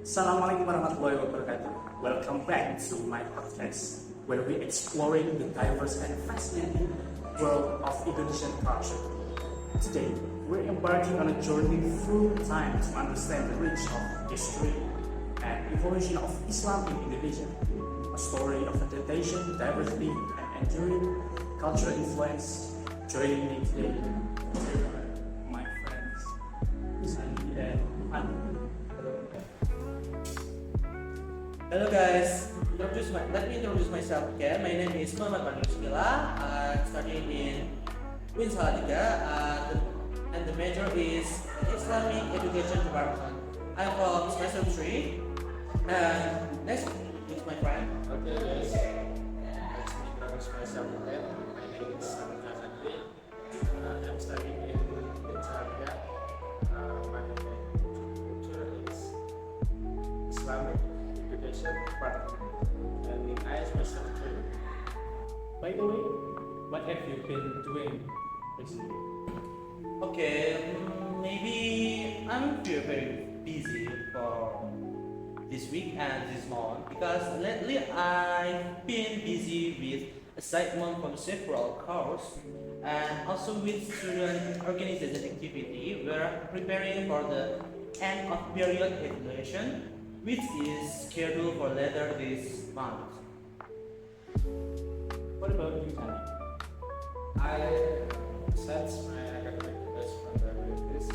Assalamualaikum warahmatullahi wabarakatuh. Welcome back to my podcast where we exploring the diverse and fascinating world of Indonesian culture. Today, we're embarking on a journey through time to understand the reach of history and evolution of Islam in Indonesia. A story of adaptation, diversity, and enduring cultural influence. Joining me today, my friends, Sakti and Pandu. Hello guys, let me introduce myself again. My name is Rizqillah. I'm studying in Juliansah, and the major is Islamic Education Department. I'm from semester 3. And next is my friend. Okay guys, let's introduce myself again. My name is Sakti. I'm studying in Surya. My major is Islamic Education Department, and in I semester 3. By the way, what have you been doing recently? Okay, maybe I'm very busy for this week and this month because lately I've been busy with assignment from several courses and also with student organization activity. We're preparing for the end of period evaluation, which is scheduled for later this month. What about you, Tani? I set my academic goals from the this.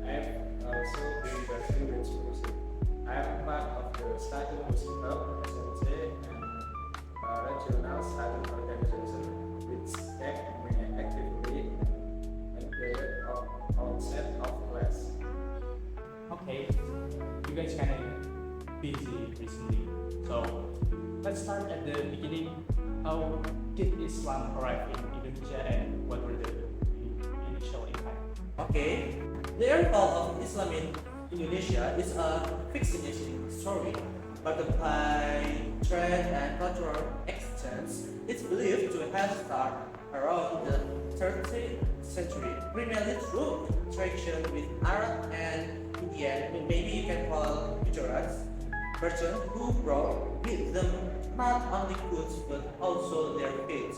I have also been working with music. I am part of the study music club, SMC, and regional study organization, which take me actively in period of outset of class. Okay, you guys kind of busy recently. So let's start at the beginning. How did Islam arrive in Indonesia and what were the initial impact? Okay, the arrival of Islam in Indonesia is a fascinating story, but by trade and cultural exchange, it's believed to have started around the 13th century, primarily through interaction with Arab and Indian, maybe you can call Gujarats, merchants who brought with them not only goods but also their faith.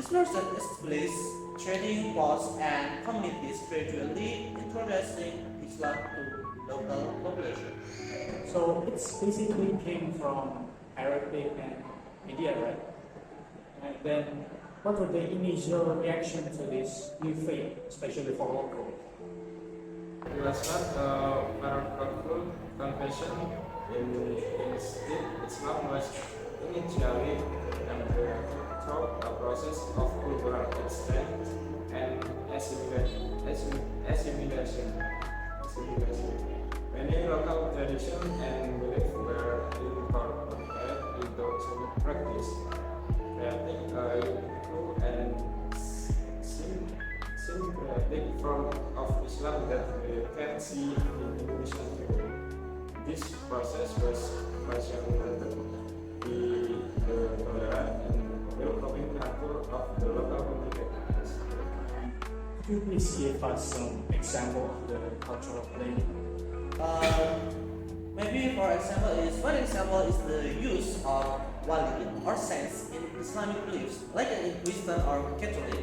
This merchant established trading posts and communities, gradually introducing Islam to local population. So it's basically came from Arabic and India, right? And then what were the initial reaction to this new faith, especially for local? It was not a powerful confession in state. Islam was initially through a process of cultural exchange and assimilation. Many local traditions and beliefs were incorporated into Islamic practice, creating a unique and symbiotic form of Islam that we can see in Indonesia today. This process was facilitated by the tolerant and welcoming nature of the local communities. Could you please give us some example of the cultural blending? Maybe for example one example is the use of wali or saints in Islamic beliefs, like in Christian or Catholic.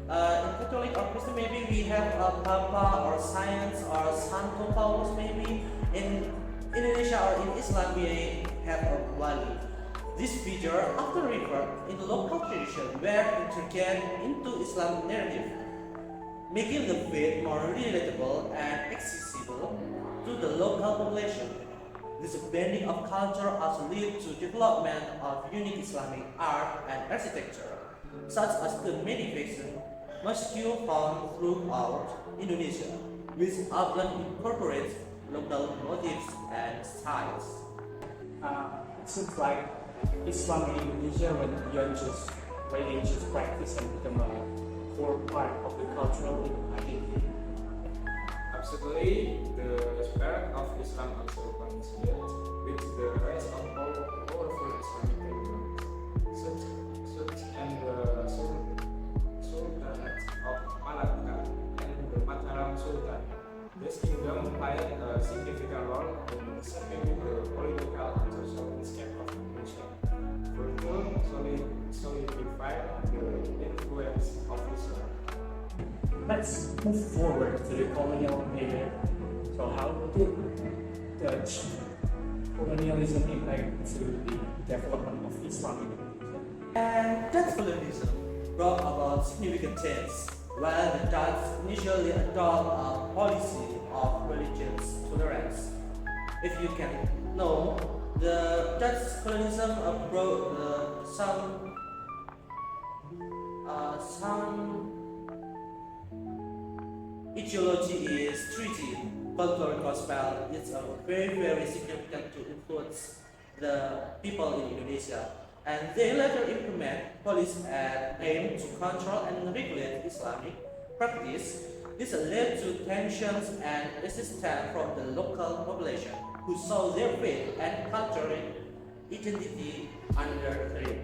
In Catholic or Christian, maybe we have a Papa or Saints or Santo Paulus. Maybe in Indonesia or in Islam we have a wali. This feature often referred in the local tradition were integrated into Islamic narrative, making the faith more relatable and accessible to the local population. This blending of culture also led to development of unique Islamic art and architecture, such as the magnificent mosque found throughout Indonesia, which often incorporates local motifs and styles. It seems like Islam in Indonesia went beyond just religious practice and become a core part of the cultural identity. Absolutely, the spirit of Islam also coincides with the rise of powerful Islamic kingdoms, such as the Sultanate of Malacca and the Mataram Sultan. This kingdom played a significant role in shaping the political and social landscape of Indonesia, further solidified the influence of Islam. Let's move forward to the colonial period. So how did Dutch colonialism impact to the development of Islam in Indonesia? And Dutch colonialism brought about significant change. While the Dutch initially adopted a policy of religious tolerance, if you can know, the Dutch colonialism brought some ideology is treaty, cultural gospel is very significant to influence the people in Indonesia. And they later implement policies that aim to control and regulate Islamic practice. This led to tensions and resistance from the local population, who saw their faith and cultural identity under threat.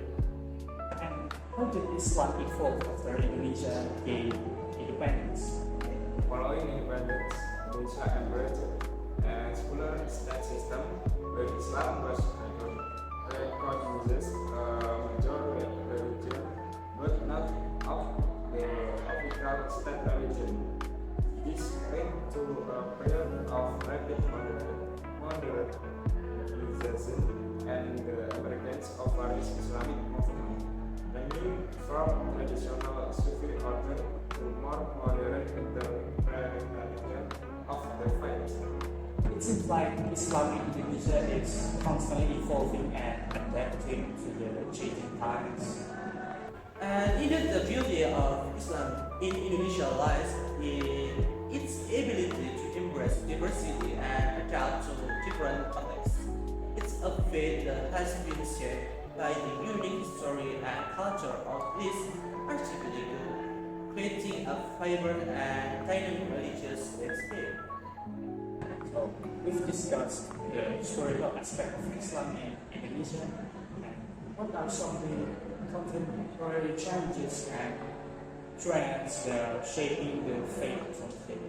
And how did Islam evolve after Indonesia gained independence? Following independence, Indonesia embraced a secular state system where Islam was recognized a major religion, but not of the official state religion. This led to a period of rapid modernization and the emergence of various Islamic movements, ranging from traditional Sufi order to more modern interpretation of the faith. It seems like Islam in Indonesia is constantly evolving and adapting to the changing times. And indeed, the beauty of Islam in Indonesia lies in its ability to embrace diversity and adapt to different contexts. It's a faith that has been shaped by the unique history and culture of this archipelago, creating a vibrant and dynamic religious landscape. So we've discussed the historical aspect of Islam in Indonesia and what are some of the contemporary challenges and trends that are shaping the faith of today.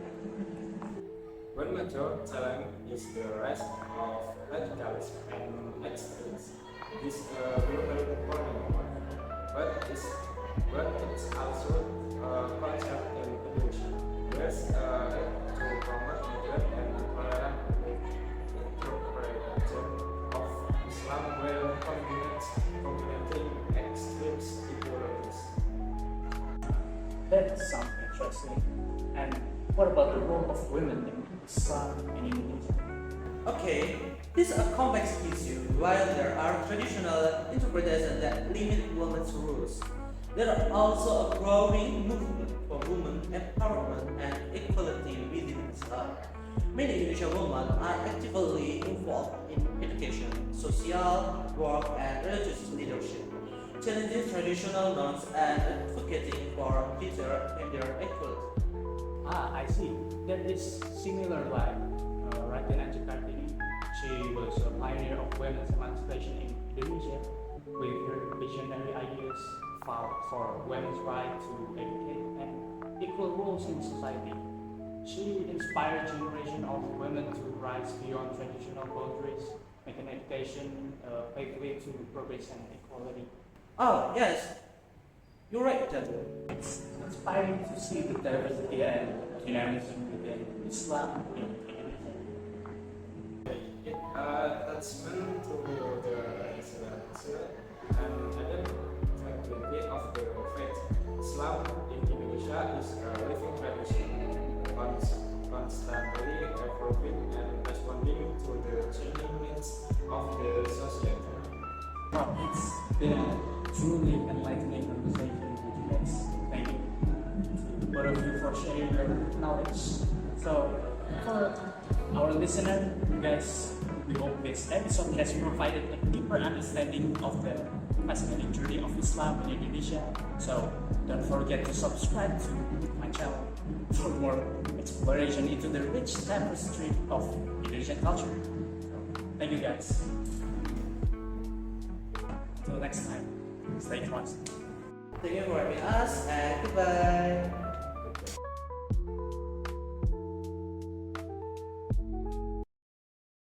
One major challenge is the rise of radicalism and extremism. This is a global phenomenon, but it's also a culture in Indonesia. There's a need to promote modern and tolerant interpretation of Islam while combating extreme ideologies. That sounds interesting. And what about the role of women in Islam in Indonesia? Okay, this is a complex issue. While there are traditional interpretations that limit women's rules, there are also a growing movement for women empowerment and equality within Islam. Many Indonesian women are actively involved in education, social work, and religious leadership, challenging traditional norms and advocating for greater gender equality. I see. That is similar like Raden Kartini. She was a pioneer of women's emancipation in Indonesia with her visionary ideas for women's right to educate and equal roles in society. She inspired a generation of women to rise beyond traditional boundaries, making education a pathway to progress and equality. Oh, yes, you're right, Dandung. It's inspiring to see the diversity and dynamism within Islam in Indonesia. Attachment to the Islam and identity of the faith. Islam in Indonesia is a living tradition, constantly evolving and responding to the changing needs of the society. Well, it's been a truly enlightening conversation with you guys. Thank you to both of you for sharing your knowledge. So, for our listener, you guys, we hope this episode has provided a deeper understanding of the fascinating journey of Islam in Indonesia. So, don't forget to subscribe to my channel for more exploration into the rich tapestry of Indonesian culture. So, thank you guys. Until next time, stay trust. Thank you for having us, and goodbye.